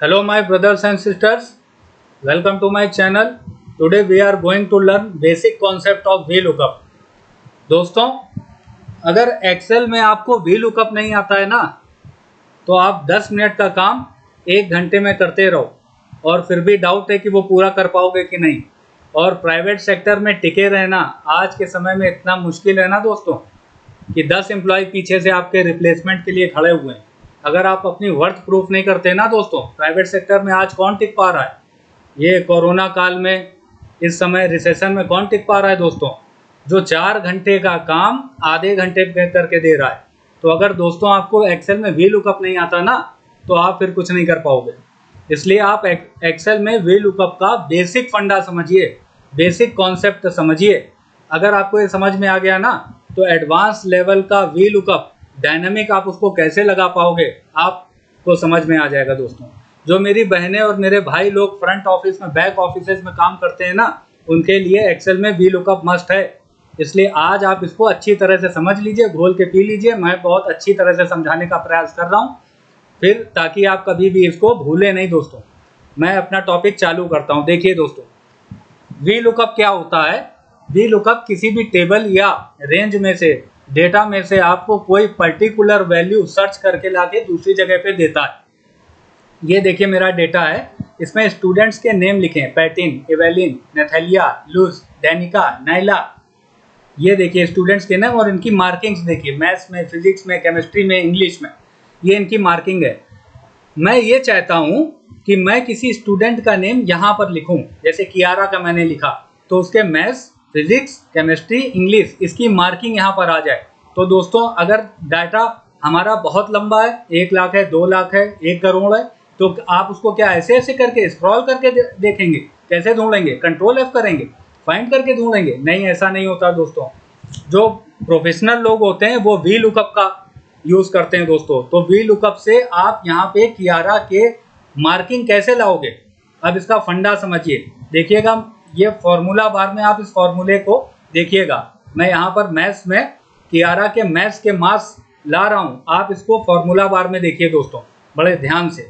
Hello my brothers and sisters, welcome to my channel. Today we are going to learn basic concept of VLOOKUP. दोस्तों, अगर Excel में आपको VLOOKUP नहीं आता है ना, तो आप 10 मिनट का काम 1 घंटे में करते रहो और फिर भी डाउट है कि वो पूरा कर पाओगे कि नहीं। और प्राइवेट सेक्टर में टिके रहना आज के समय में इतना मुश्किल है ना दोस्तों कि 10 एम्प्लॉय पीछे से आपके रिप्लेसमेंट के लिए खड़े हुए हैं। अगर आप अपनी वर्थ प्रूफ नहीं करते ना दोस्तों, प्राइवेट सेक्टर में आज कौन टिक पा रहा है? ये कोरोना काल में, इस समय रिसेशन में कौन टिक पा रहा है दोस्तों? जो 4 घंटे का काम आधे घंटे में करके दे रहा है। तो अगर दोस्तों आपको एक्सेल में VLOOKUP नहीं आता ना, तो आप फिर कुछ नहीं कर पाओगे। इसलिए आप एक्सेल में VLOOKUP का बेसिक फंडा समझिए, बेसिक कॉन्सेप्ट समझिए। अगर आपको ये समझ में आ गया ना, तो एडवांस लेवल का VLOOKUP डायनामिक आप उसको कैसे लगा पाओगे आपको समझ में आ जाएगा दोस्तों। जो मेरी बहनें और मेरे भाई लोग फ्रंट ऑफिस में, बैक ऑफिस में काम करते हैं ना, उनके लिए एक्सेल में VLOOKUP मस्ट है। इसलिए आज आप इसको अच्छी तरह से समझ लीजिए, घोल के पी लीजिए। मैं बहुत अच्छी तरह से समझाने का प्रयास कर रहा हूँ, फिर ताकि आप कभी भी इसको भूले नहीं दोस्तों। मैं अपना टॉपिक चालू करता हूँ। देखिए दोस्तों, VLOOKUP क्या होता है? VLOOKUP किसी भी टेबल या रेंज में से, डेटा में से आपको कोई पर्टिकुलर वैल्यू सर्च करके लाके दूसरी जगह पे देता है। ये देखिए मेरा डेटा है, इसमें स्टूडेंट्स के नेम लिखे हैं, पैटिन, एवेलिन, नेथेलिया, लुज, डेनिका, नाइला। ये देखिए स्टूडेंट्स के नाम और इनकी मार्किंग्स देखिए, मैथ्स में, फिजिक्स में, केमिस्ट्री में, इंग्लिश में, ये इनकी मार्किंग है। मैं ये चाहता हूँ कि मैं किसी स्टूडेंट का नेम यहाँ पर लिखूँ, जैसे कियारा का मैंने लिखा, तो उसके मैथ्स, फिजिक्स, केमिस्ट्री, इंग्लिश, इसकी मार्किंग यहाँ पर आ जाए। तो दोस्तों अगर डाटा हमारा बहुत लंबा है, 1 लाख है, 2 लाख है, 1 करोड़ है, तो आप उसको क्या ऐसे ऐसे करके स्क्रॉल करके देखेंगे? कैसे ढूंढेंगे? कंट्रोल F करेंगे, फाइंड करके ढूंढेंगे? नहीं, ऐसा नहीं होता दोस्तों। जो प्रोफेशनल लोग होते हैं वो VLOOKUP का यूज करते हैं दोस्तों। तो VLOOKUP से आप यहाँ पे कियारा के मार्किंग कैसे लाओगे? अब इसका फंडा समझिए। देखिएगा, ये फॉर्मूला बार में आप इस फॉर्मूले को देखिएगा। मैं यहाँ पर मैथ्स में कियारा के मैथ्स के मार्क्स ला रहा हूँ, आप इसको फॉर्मूला बार में देखिए दोस्तों बड़े ध्यान से।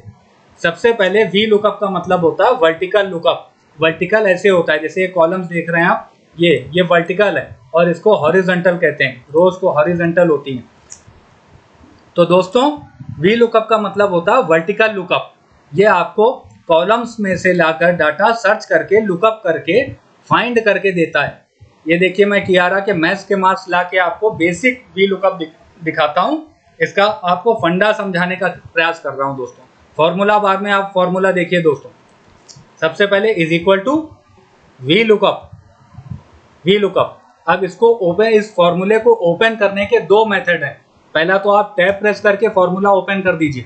सबसे पहले VLOOKUP का मतलब होता है वर्टिकल लुकअप। वर्टिकल ऐसे होता है, जैसे ये कॉलम्स देख रहे हैं आप, ये वर्टिकल है और इसको हॉरिजॉन्टल कहते हैं, रोज को हॉरिजॉन्टल होती हैं। तो दोस्तों VLOOKUP का मतलब होता है वर्टिकल लुकअप। ये आपको कॉलम्स में से लाकर डाटा सर्च करके, लुकअप करके, फाइंड करके देता है। ये देखिए मैं कियारा के मैथ्स के मार्क्स लाके आपको बेसिक VLOOKUP दिखाता हूँ। इसका आपको फंडा समझाने का प्रयास कर रहा हूँ दोस्तों। फॉर्मूला बार में आप फॉर्मूला देखिए दोस्तों। सबसे पहले इज इक्वल टू VLOOKUP। अब इसको ओपन, इस फॉर्मूले को ओपन करने के 2 मेथड हैं। पहला तो आप टैब प्रेस करके फॉर्मूला ओपन कर दीजिए,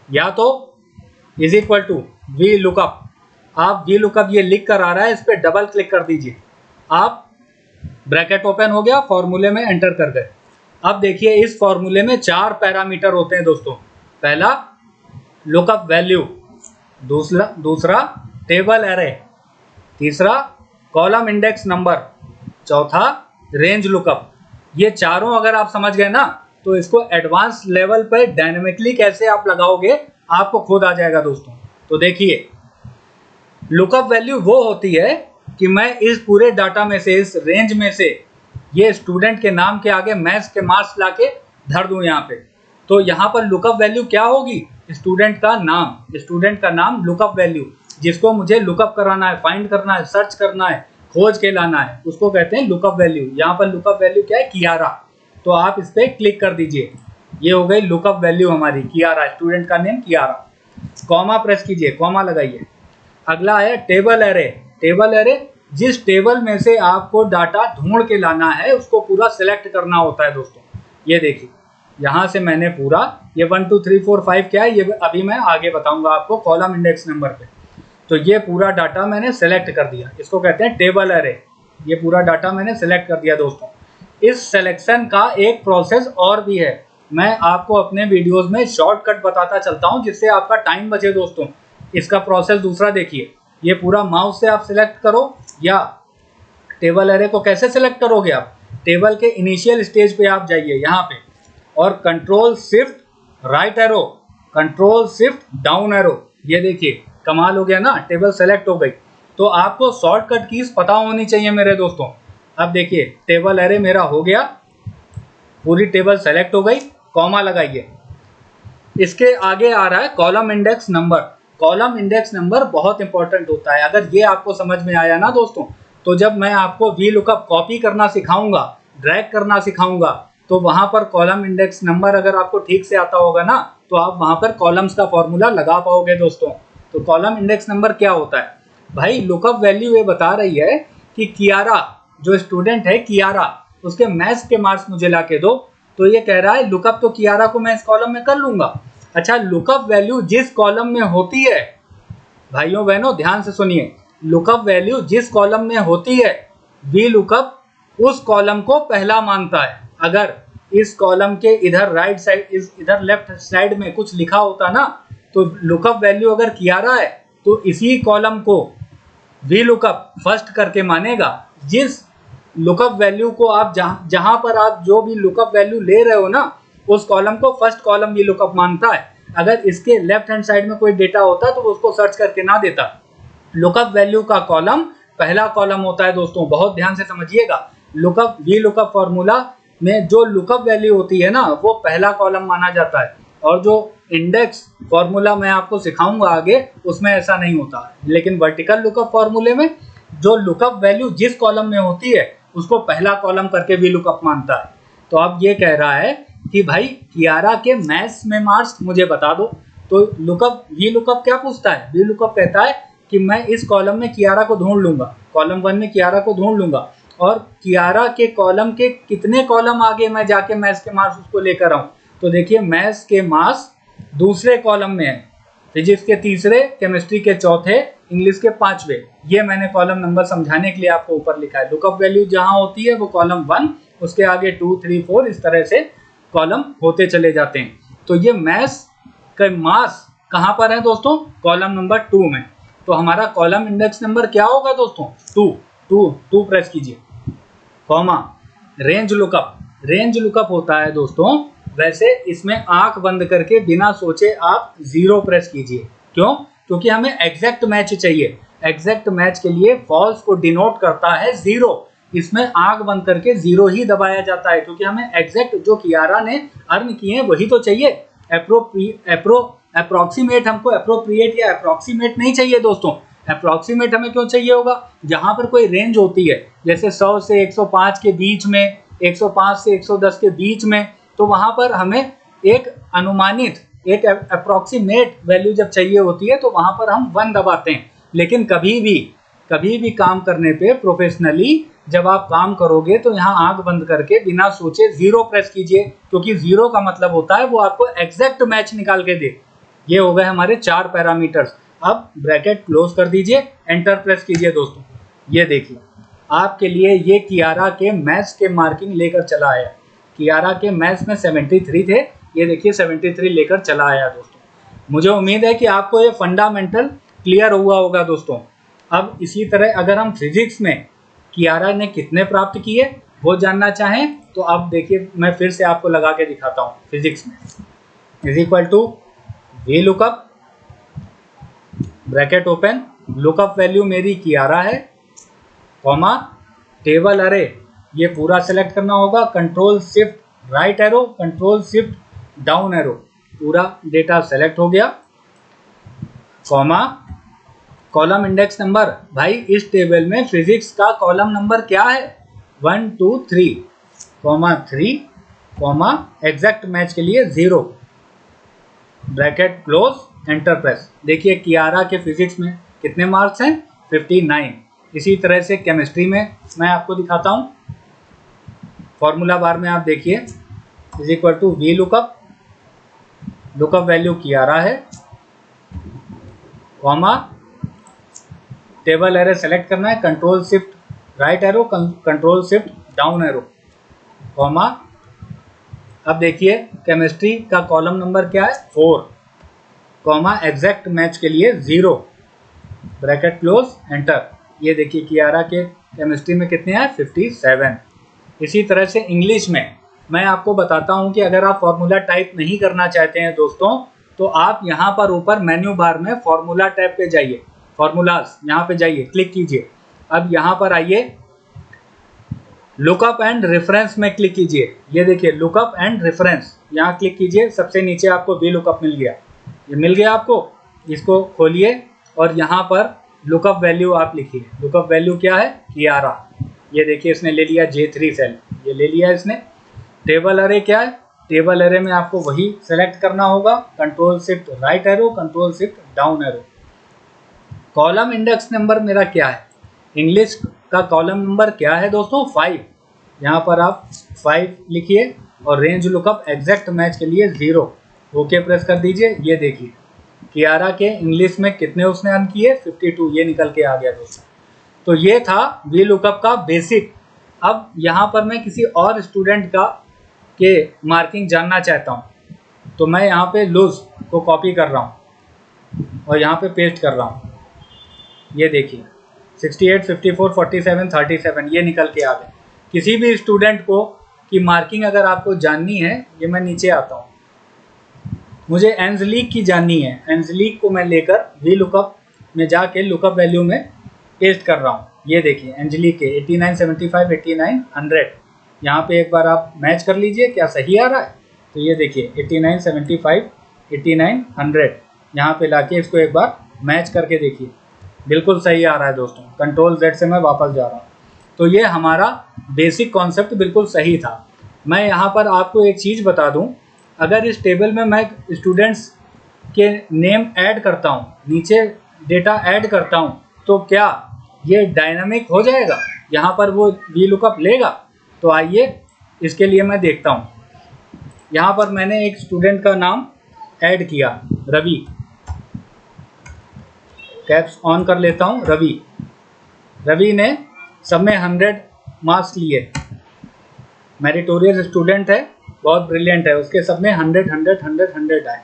या तो इज इक्वल टू VLOOKUP। आप VLOOKUP ये लिख कर आ रहा है, इस पर डबल क्लिक कर दीजिए, आप ब्रैकेट ओपन हो गया, फॉर्मूले में एंटर कर गए। अब देखिए इस फॉर्मूले में 4 पैरामीटर होते हैं दोस्तों। पहला लुकअप वैल्यू, दूसरा टेबल एरे, तीसरा कॉलम इंडेक्स नंबर, चौथा रेंज लुकअप। ये चारों अगर आप समझ गए ना, तो इसको एडवांस लेवल पर डायनेमिकली कैसे आप लगाओगे आपको खुद आ जाएगा दोस्तों। तो देखिए लुकअप वैल्यू वो होती है कि मैं इस पूरे डाटा में से, इस रेंज में से, ये स्टूडेंट के नाम के आगे मैथ्स के मार्क्स लाके धर दूं यहाँ पे। तो यहाँ पर लुकअप वैल्यू क्या होगी? स्टूडेंट का नाम लुकअप वैल्यू, जिसको मुझे लुकअप कराना है, फाइंड करना है, सर्च करना है, खोज के लाना है, उसको कहते हैं लुकअप वैल्यू। यहाँ पर लुकअप वैल्यू क्या है? कियारा। तो आप इस पर क्लिक कर दीजिए, ये हो गई लुकअप वैल्यू हमारी, कियारा, स्टूडेंट का नेम कियारा। कॉमा प्रेस कीजिए, कॉमा लगाइए। अगला है टेबल एरे। टेबल एरे, जिस टेबल में से आपको डाटा ढूंढ के लाना है उसको पूरा सिलेक्ट करना होता है दोस्तों। ये देखिए यहाँ से मैंने पूरा, ये 1 2 3 4 5 क्या है ये अभी मैं आगे बताऊंगा आपको कॉलम इंडेक्स नंबर पे। तो ये पूरा डाटा मैंने सेलेक्ट कर दिया, इसको कहते हैं टेबल एरे। ये पूरा डाटा मैंने सेलेक्ट कर दिया दोस्तों। इस सिलेक्शन का एक प्रोसेस और भी है, मैं आपको अपने वीडियोस में शॉर्टकट बताता चलता हूँ जिससे आपका टाइम बचे दोस्तों। इसका प्रोसेस दूसरा देखिए, ये पूरा माउस से आप सिलेक्ट करो, या टेबल एरे को कैसे सिलेक्ट करोगे? आप टेबल के इनिशियल स्टेज पे आप जाइए यहाँ पे, और control shift right arrow, control shift down arrow, ये देखिए कमाल हो गया ना, टेबल सेलेक्ट हो गई। तो आपको शॉर्टकट कीज पता होनी चाहिए मेरे दोस्तों। अब देखिए टेबल एरे मेरा हो गया, पूरी टेबल सेलेक्ट हो गई, कॉमा लगाइए। इसके आगे आ रहा है column index number. Column index number बहुत इंपॉर्टेंट होता है। अगर ये आपको समझ में आया ना दोस्तों, तो जब मैं आपको वी लुकअप कॉपी करना सिखाऊंगा, ड्रैग करना सिखाऊंगा, तो वहां पर कॉलम इंडेक्स नंबर अगर आपको ठीक से आता होगा ना, तो आप वहां पर कॉलम्स का फॉर्मूला लगा पाओगे दोस्तों। तो कॉलम इंडेक्स नंबर क्या होता है भाई? लुकअप वैल्यू ये बता रही है कि कियारा जो स्टूडेंट है, कियारा, उसके मैथ्स के मार्क्स मुझे ला के दो। तो ये कह रहा है लुकअप तो कियारा को मैं इस कॉलम में कर लूंगा। अच्छा, लुकअप वैल्यू जिस कॉलम में होती है, भाइयों बहनों ध्यान से सुनिए, लुकअप वैल्यू जिस कॉलम में होती है, वी लुकअप उस कॉलम को पहला मानता है। अगर इस कॉलम के इधर राइट साइड, इधर लेफ्ट साइड में कुछ लिखा होता ना, तो लुकअप वैल्यू अगर कियारा है तो इसी कॉलम को वी लुकअप फर्स्ट करके मानेगा। जिस लुकअप वैल्यू को आप जहां पर आप जो भी लुकअप वैल्यू ले रहे हो ना, उस कॉलम को फर्स्ट कॉलम वी लुकअप मानता है। अगर इसके लेफ्ट हैंड साइड में कोई डेटा होता तो उसको सर्च करके ना देता। लुकअप वैल्यू का कॉलम पहला कॉलम होता है दोस्तों, बहुत ध्यान से समझिएगा। लुकअप वी लुकअप फॉर्मूला में जो लुकअप वैल्यू होती है ना, वो पहला कॉलम माना जाता है। और जो इंडेक्स फॉर्मूला मैं आपको सिखाऊंगा आगे, उसमें ऐसा नहीं होता। लेकिन वर्टिकल लुकअप फॉर्मूले में जो लुकअप वैल्यू जिस कॉलम में होती है, उसको पहला कॉलम करके वी लुकअप मानता है। तो अब ये कह रहा है कि भाई कियारा के मैथ्स में मार्क्स मुझे बता दो। तो लुकअप वी लुकअप क्या पूछता है? वी लुकअप कहता है कि मैं इस कॉलम में कियारा को ढूंढ लूंगा, कॉलम 1 में कियारा को ढूंढ लूंगा, और कियारा के कॉलम के कितने कॉलम आगे मैं जाके मैथ्स के मार्क्स उसको लेकर आऊं। तो देखिए मैथ्स के मार्क्स दूसरे कॉलम में है, फिजिक्स के तीसरे, केमिस्ट्री के चौथे, इंग्लिश के पांचवे। ये मैंने कॉलम नंबर समझाने के लिए आपको ऊपर लिखा है। लुकअप वैल्यू जहां होती है वो कॉलम 1, उसके आगे 2, 3, 4 इस तरह से कॉलम होते चले जाते हैं। तो ये मैथ्स के मार्क्स कहां पर है दोस्तों? कॉलम नंबर 2 में। तो हमारा कॉलम इंडेक्स नंबर क्या होगा दोस्तों? 2 प्रेस कीजिए, comma, range lookup. Range lookup होता है दोस्तों, वैसे इसमें आंख बंद करके बिना सोचे आप 0 प्रेस कीजिए। क्यों? क्योंकि हमें एग्जैक्ट मैच चाहिए। एग्जैक्ट मैच के लिए फॉल्स को डिनोट करता है 0। इसमें आंख बंद करके 0 ही दबाया जाता है, क्योंकि हमें एग्जैक्ट जो कियारा ने अर्न किए हैं वही तो चाहिए। अप्रोक्सीमेट हमको अप्रोप्रिएट या अप्रोक्सीमेट नहीं चाहिए दोस्तों। अप्रोक्सीमेट हमें क्यों चाहिए होगा? जहां पर कोई रेंज होती है, जैसे 100 से 105 के बीच में, 105 से 110 के बीच में, तो वहां पर हमें एक अनुमानित, एक अप्रोक्सीमेट वैल्यू जब चाहिए होती है, तो वहां पर हम 1 दबाते हैं। लेकिन कभी भी काम करने पे प्रोफेशनली जब आप काम करोगे, तो यहाँ आंख बंद करके बिना सोचे 0 प्रेस कीजिए, क्योंकि 0 का मतलब होता है वो आपको एग्जैक्ट मैच निकाल के दे। ये हो गए हमारे 4 पैरामीटर्स। अब ब्रैकेट क्लोज कर दीजिए, एंटर प्रेस कीजिए दोस्तों। ये देखिए आपके लिए ये कियारा के मैथ्स के मार्किंग लेकर चला आया। कियारा के मैथ्स में 73 थे, ये देखिए 73 लेकर चला आया दोस्तों। मुझे उम्मीद है कि आपको ये फंडामेंटल क्लियर हुआ होगा दोस्तों। अब इसी तरह अगर हम फिजिक्स में कियारा ने कितने प्राप्त किए वो जानना चाहें, तो अब देखिए मैं फिर से आपको लगा के दिखाता हूँ। फिजिक्स में is equal to V lookup, bracket open, lookup value मेरी कियारा है, कॉमा, टेबल अरे ये पूरा सेलेक्ट करना होगा, control shift right arrow, control shift down arrow, पूरा डेटा सेलेक्ट हो गया, कॉमा, कॉलम इंडेक्स नंबर। भाई इस टेबल में फिजिक्स का कॉलम नंबर क्या है? 1, 2, 3, कॉमा 3, कॉमा एग्जैक्ट मैच के लिए 0, ब्रैकेट क्लोज, एंटर प्रेस। देखिए कियारा के फिजिक्स में कितने मार्क्स हैं? 59। इसी तरह से केमिस्ट्री में मैं आपको दिखाता हूँ। फॉर्मूला बार में आप देखिए is equal to V lookup, lookup value Kiara है, कॉमा, टेबल एरे सेलेक्ट करना है, control shift right arrow, control shift down arrow, comma. अब देखिए केमिस्ट्री का कॉलम नंबर क्या है? 4, कॉमा एग्जैक्ट मैच के लिए 0, ब्रैकेट क्लोज, एंटर। ये देखिए कियारा के केमिस्ट्री में कितने हैं? 57। इसी तरह से इंग्लिश में मैं आपको बताता हूं कि अगर आप फॉर्मूला टाइप नहीं करना चाहते हैं दोस्तों, तो आप यहाँ पर ऊपर मेन्यू बार में फॉर्मूला टैब पे जाइए, फॉर्मूलाज यहाँ पे जाइए, क्लिक कीजिए। अब यहाँ पर आइए, लुकअप एंड रेफरेंस में क्लिक कीजिए। ये देखिए लुकअप एंड रेफरेंस, यहाँ क्लिक कीजिए। सबसे नीचे आपको वी लुकअप मिल गया, ये मिल गया आपको। इसको खोलिए और यहाँ पर लुकअप वैल्यू आप लिखिए। लुकअप वैल्यू क्या है? कियारा। ये देखिए इसने ले लिया J3 सेल, ये ले लिया इसने। टेबल अरे क्या है? टेबल अरे में आपको वही सेलेक्ट करना होगा, control shift right arrow, control shift down arrow. Column index number मेरा क्या है? इंग्लिश का कॉलम नंबर क्या है दोस्तों? 5। यहाँ पर आप 5 लिखिए और रेंज लुकअप एग्जैक्ट मैच के लिए 0। ओके प्रेस कर दीजिए। ये देखिए कियारा के इंग्लिश में कितने उसने अर्न किए? 52, ये निकल के आ गया दोस्तों। तो ये था वी लुकअप का बेसिक। अब यहाँ पर मैं किसी और स्टूडेंट का के मार्किंग जानना चाहता हूँ, तो मैं यहाँ पे लूज को कॉपी कर रहा हूँ और यहाँ पे पेस्ट कर रहा हूँ। ये देखिए 68, 54, 47, 37 ये निकल के आ गए। किसी भी स्टूडेंट को की मार्किंग अगर आपको जाननी है, ये मैं नीचे आता हूँ, मुझे एंजलीक की जाननी है। एंजलीक को मैं लेकर वी लुकअप में जाके लुकअप वैल्यू में पेस्ट कर रहा हूँ। ये देखिए एंजलीक के 89, 75, 89, 100। यहाँ पे एक बार आप मैच कर लीजिए क्या सही आ रहा है। तो ये देखिए 89, 75, 89, 100 यहाँ पे लाके इसको एक बार मैच करके देखिए, बिल्कुल सही आ रहा है दोस्तों। कंट्रोल Z से मैं वापस जा रहा हूँ। तो ये हमारा बेसिक कॉन्सेप्ट बिल्कुल सही था। मैं यहाँ पर आपको एक चीज़ बता दूँ, अगर इस टेबल में मैं स्टूडेंट्स के नेम ऐड करता हूँ, नीचे डेटा ऐड करता हूँ, तो क्या ये डायनामिक हो जाएगा? यहाँ पर वो वी लुकअप लेगा? तो आइए इसके लिए मैं देखता हूँ। यहाँ पर मैंने एक स्टूडेंट का नाम ऐड किया, रवि। कैप्स ऑन कर लेता हूँ, रवि। रवि ने सब में 100 मार्क्स लिए, मेरिटोरियस स्टूडेंट है, बहुत ब्रिलियंट है, उसके सब में 100, 100, 100, 100 आए।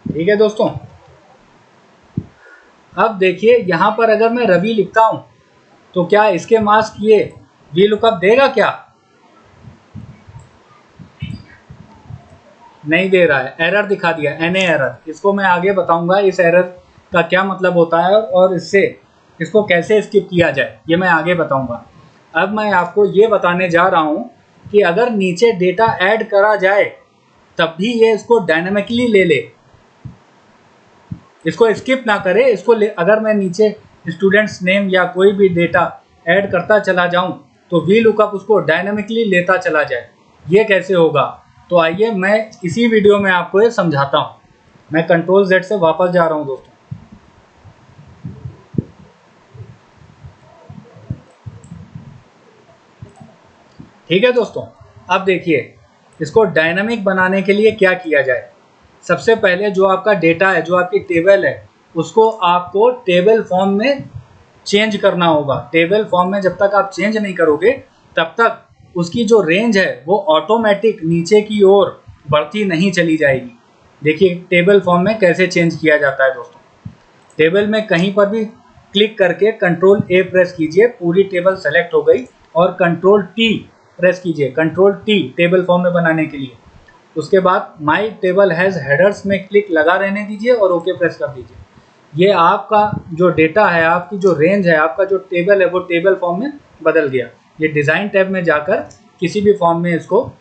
ठीक है दोस्तों। अब देखिए यहाँ पर अगर मैं रवि लिखता हूँ तो क्या इसके मार्क्स ये वी लुकअप देगा क्या? नहीं दे रहा है, एरर दिखा दिया, NA एरर। इसको मैं आगे बताऊंगा इस एरर का क्या मतलब होता है और इसको कैसे स्किप किया जाए, ये मैं आगे बताऊंगा। अब मैं आपको ये बताने जा रहा हूँ कि अगर नीचे डेटा ऐड करा जाए तब भी ये इसको डायनामिकली ले ले, इसको स्किप ना करे, इसको अगर मैं नीचे स्टूडेंट्स नेम या कोई भी डेटा ऐड करता चला जाऊं तो वी लुकअप उसको डायनामिकली लेता चला जाए। ये कैसे होगा? तो आइए मैं इसी वीडियो में आपको ये समझाता हूं। मैं कंट्रोल Z से वापस जा रहा हूं दोस्तों। ठीक है दोस्तों। अब देखिए इसको डायनामिक बनाने के लिए क्या किया जाए। सबसे पहले जो आपका डेटा है, जो आपकी टेबल है, उसको आपको टेबल फॉर्म में चेंज करना होगा। टेबल फॉर्म में जब तक आप चेंज नहीं करोगे तब तक उसकी जो रेंज है वो ऑटोमेटिक नीचे की ओर बढ़ती नहीं चली जाएगी। देखिए टेबल फॉर्म में कैसे चेंज किया जाता है दोस्तों। टेबल में कहीं पर भी क्लिक करके कंट्रोल A प्रेस कीजिए, पूरी टेबल सेलेक्ट हो गई, और कंट्रोल T प्रेस कीजिए, कंट्रोल T टेबल फॉर्म में बनाने के लिए। उसके बाद माई टेबल हैज़ हेडर्स में क्लिक लगा रहने दीजिए और ओके प्रेस कर दीजिए। ये आपका जो डेटा है, आपकी जो रेंज है, आपका जो टेबल है वो टेबल फॉर्म में बदल गया। ये डिज़ाइन टैब में जाकर किसी भी फॉर्म में इसको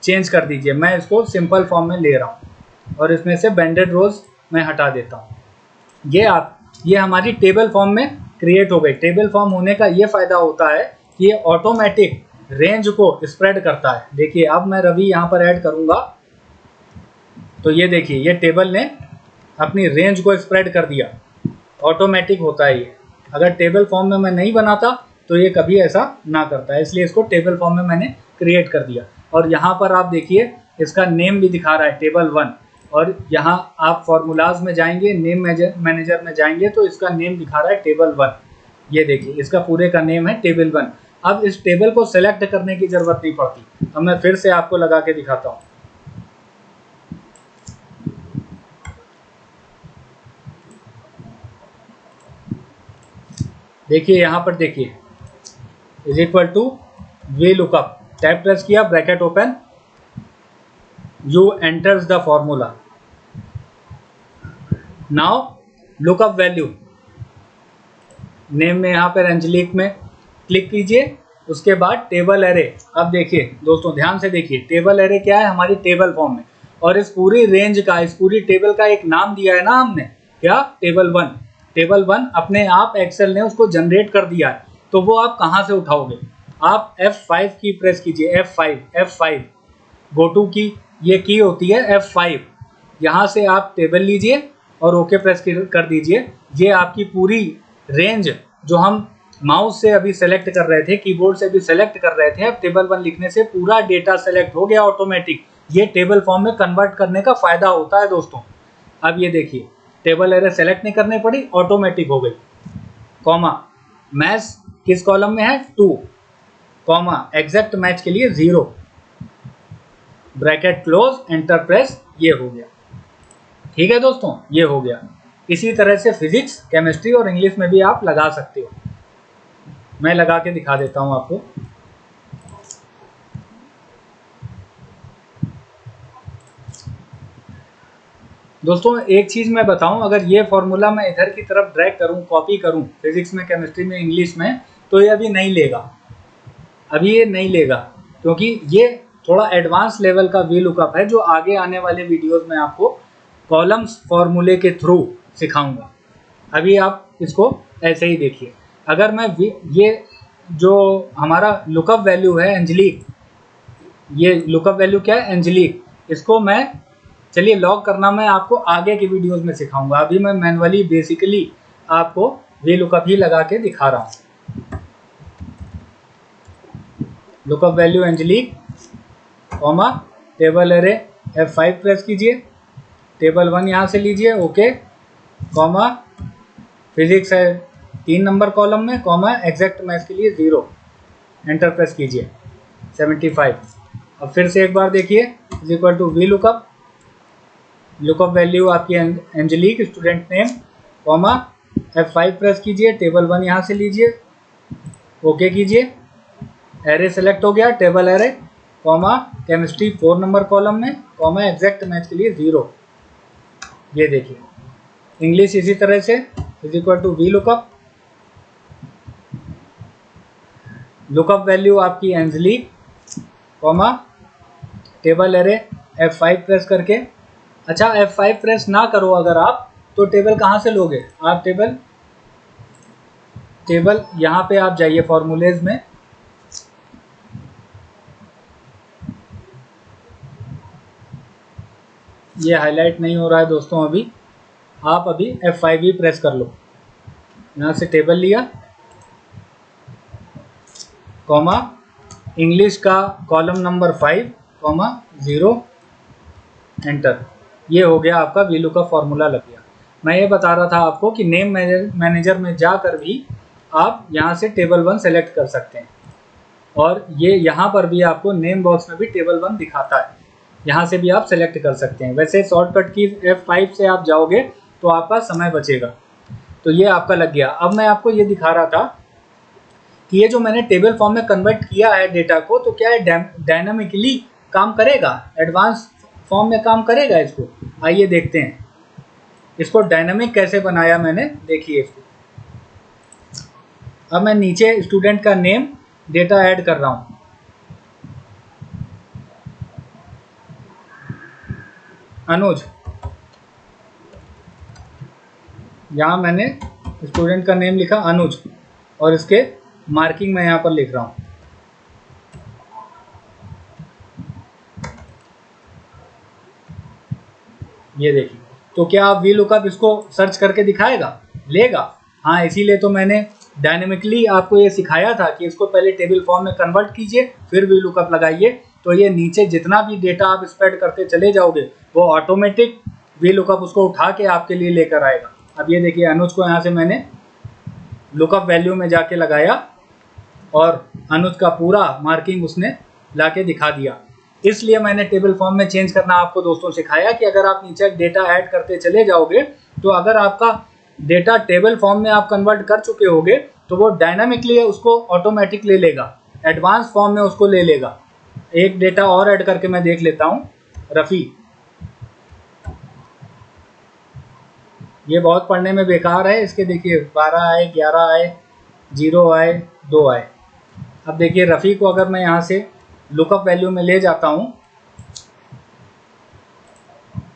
चेंज कर दीजिए। मैं इसको सिंपल फॉर्म में ले रहा हूँ और इसमें से बैंडेड रोज मैं हटा देता हूँ। ये हमारी टेबल फॉर्म में क्रिएट हो गई। टेबल फॉर्म होने का ये फ़ायदा होता है कि ये ऑटोमेटिक रेंज को स्प्रेड करता है। देखिए अब मैं रवि यहाँ पर ऐड करूँगा तो ये देखिए ये टेबल ने अपनी रेंज को स्प्रेड कर दिया। ऑटोमेटिक होता है ये। अगर टेबल फॉर्म में मैं नहीं बनाता तो ये कभी ऐसा ना करता है, इसलिए इसको टेबल फॉर्म में मैंने क्रिएट कर दिया। और यहाँ पर आप देखिए इसका नेम भी दिखा रहा है टेबल 1, और यहाँ आप फॉर्मूलाज में जाएंगे, नेम मैनेजर में जाएंगे तो इसका नेम दिखा रहा है टेबल 1। ये देखिए इसका पूरे का नेम है टेबल 1। अब इस टेबल को सेलेक्ट करने की ज़रूरत नहीं पड़ती। अब मैं फिर से आपको लगा के दिखाता हूँ। देखिए यहाँ पर देखिए is equal to V lookup, tab press किया, bracket open, you enters the formula. Now lookup value, name में यहाँ पर एंजेलिक में क्लिक कीजिए, उसके बाद टेबल एरे। अब देखिए दोस्तों, ध्यान से देखिए, टेबल एरे क्या है, हमारी टेबल फॉर्म में, और इस पूरी रेंज का, इस पूरी टेबल का एक नाम दिया है ना हमने, क्या, टेबल वन। टेबल वन अपने आप एक्सेल ने उसको जनरेट कर दिया है। तो वो आप कहाँ से उठाओगे, आप F5 की प्रेस कीजिए, F5 गो टू की ये की होती है F5। यहाँ से आप टेबल लीजिए और ओके प्रेस कर दीजिए। ये आपकी पूरी रेंज जो हम माउस से अभी सेलेक्ट कर रहे थे, कीबोर्ड से भी सेलेक्ट कर रहे थे, अब टेबल वन लिखने से पूरा डेटा सेलेक्ट हो गया ऑटोमेटिक। ये टेबल फॉर्म में कन्वर्ट करने का फायदा होता है दोस्तों। अब ये देखिए, टेबल एरे सेलेक्ट नहीं करनी पड़ी, ऑटोमेटिक हो गई। कॉमा, मैच किस कॉलम में है, 2, कॉमा एग्जैक्ट मैच के लिए 0, ब्रैकेट क्लोज, एंटर प्रेस, ये हो गया। ठीक है दोस्तों, ये हो गया। इसी तरह से फिजिक्स, केमिस्ट्री और इंग्लिश में भी आप लगा सकते हो। मैं लगा के दिखा देता हूं आपको। दोस्तों एक चीज मैं बताऊं, अगर ये फॉर्मूला मैं इधर की तरफ ड्रैग करूं, कॉपी करूं, फिजिक्स में, केमिस्ट्री में, इंग्लिश में, तो ये अभी नहीं लेगा, अभी ये नहीं लेगा, क्योंकि ये थोड़ा एडवांस लेवल का वी लुकअप है, जो आगे आने वाले वीडियोस में आपको कॉलम्स फॉर्मूले के थ्रू सिखाऊंगा। अभी आप इसको ऐसे ही देखिए। अगर मैं ये जो हमारा लुकअप वैल्यू है एंजेलिक, ये लुकअप वैल्यू क्या है, एंजेलिक, इसको मैं, चलिए लॉग करना मैं आपको आगे की वीडियोस में सिखाऊंगा। अभी मैं मैनुअली बेसिकली आपको वी लुकअप ही लगा के दिखा रहा हूँ। Lookup value Angelic, comma table array, F5 press कीजिए, टेबल वन यहाँ से लीजिए, ओके, कॉमा फिजिक्स है 3 नंबर कॉलम में, कॉमा एग्जैक्ट मैच के लिए 0, एंटर प्रेस कीजिए, 75। अब फिर से एक बार देखिए, is equal to V lookup, lookup value आपकी एंजेलिक, student name, comma F5 press कीजिए, टेबल वन यहाँ से लीजिए, ओके कीजिए, एरे सेलेक्ट हो गया, table array, comma chemistry 4 number column में, कॉमा एग्जैक्ट मैच के लिए 0। ये देखिए, इंग्लिश इसी तरह से, is equal to V lookup, lookup value आपकी एंजेलिक, comma table array, F5 press करके। अच्छा, F5 प्रेस ना करो अगर आप, तो टेबल कहाँ से लोगे आप, टेबल यहाँ पे आप जाइए फॉर्मूलेज में, ये हाईलाइट नहीं हो रहा है दोस्तों अभी, आप अभी F5 ही प्रेस कर लो। यहाँ से टेबल लिया, कॉमा इंग्लिश का कॉलम नंबर 5, कॉमा 0, एंटर। ये हो गया आपका वी लुकअप फॉर्मूला लग गया। मैं ये बता रहा था आपको कि नेम मैनेजर में जाकर भी आप यहाँ से टेबल वन सेलेक्ट कर सकते हैं, और ये यहाँ पर भी आपको नेम बॉक्स में भी टेबल वन दिखाता है, यहाँ से भी आप सेलेक्ट कर सकते हैं। वैसे शॉर्टकट की F5 से आप जाओगे तो आपका समय बचेगा। तो ये आपका लग गया। अब मैं आपको ये दिखा रहा था कि ये जो मैंने टेबल फॉर्म में कन्वर्ट किया है डेटा को, तो क्या है, डायनामिकली काम करेगा, एडवांस फॉर्म में काम करेगा इसको। आइए देखते हैं इसको डायनामिक कैसे बनाया मैंने, देखिए इसको। अब मैं नीचे स्टूडेंट का नेम डेटा ऐड कर रहा हूँ, अनुज, यहाँ मैंने स्टूडेंट का नेम लिखा अनुज, और इसके मार्किंग मैं यहाँ पर लिख रहा हूँ, ये देखिए। तो क्या आप वी लुकअप इसको सर्च करके दिखाएगा, लेगा? हाँ, इसीलिए तो मैंने डायनेमिकली आपको ये सिखाया था कि इसको पहले टेबल फॉर्म में कन्वर्ट कीजिए, फिर वी लुकअप लगाइए, तो ये नीचे जितना भी डेटा आप स्प्रेड करते चले जाओगे वो ऑटोमेटिक वी लुकअप उसको उठा के आपके लिए लेकर आएगा। अब ये देखिए, अनुज को यहाँ से मैंने लुकअप वैल्यू में जाके लगाया और अनुज का पूरा मार्किंग उसने ला के दिखा दिया। इसलिए मैंने टेबल फॉर्म में चेंज करना आपको दोस्तों सिखाया कि अगर आप नीचे डेटा ऐड करते चले जाओगे, तो अगर आपका डेटा टेबल फॉर्म में आप कन्वर्ट कर चुके होगे तो वो डायनामिकली उसको ऑटोमेटिक ले लेगा, एडवांस फॉर्म में उसको ले लेगा। एक डेटा और ऐड करके मैं देख लेता हूँ, रफ़ी। ये बहुत पढ़ने में बेकार है, इसके देखिए 12 आए, 11 आए, 0 आए, 2 आए। अब देखिए रफ़ी को अगर मैं यहाँ से लुकअप वैल्यू में ले जाता हूँ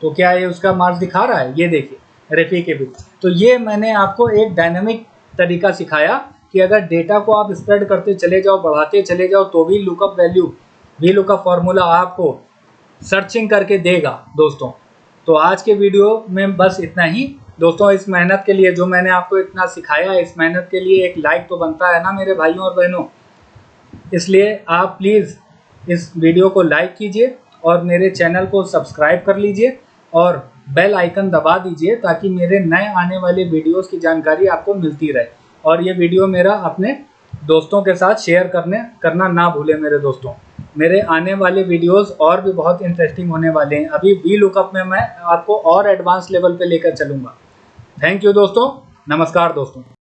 तो क्या ये उसका मार्क्स दिखा रहा है? ये देखिए रफ़ी के भी। तो ये मैंने आपको एक डायनामिक तरीका सिखाया कि अगर डेटा को आप स्प्रेड करते चले जाओ, बढ़ाते चले जाओ, तो भी लुकअप वैल्यू, भी लुकअप फॉर्मूला आपको सर्चिंग करके देगा दोस्तों। तो आज के वीडियो में बस इतना ही दोस्तों। इस मेहनत के लिए, जो मैंने आपको इतना सिखाया, इस मेहनत के लिए एक लाइक तो बनता है ना मेरे भाइयों और बहनों। इसलिए आप प्लीज़ इस वीडियो को लाइक कीजिए और मेरे चैनल को सब्सक्राइब कर लीजिए और बेल आइकन दबा दीजिए ताकि मेरे नए आने वाले वीडियोस की जानकारी आपको मिलती रहे। और ये वीडियो मेरा अपने दोस्तों के साथ शेयर करना ना भूलें मेरे दोस्तों। मेरे आने वाले वीडियोस और भी बहुत इंटरेस्टिंग होने वाले हैं। अभी वी लुकअप में मैं आपको और एडवांस लेवल पे लेकर चलूँगा। थैंक यू दोस्तों, नमस्कार दोस्तों।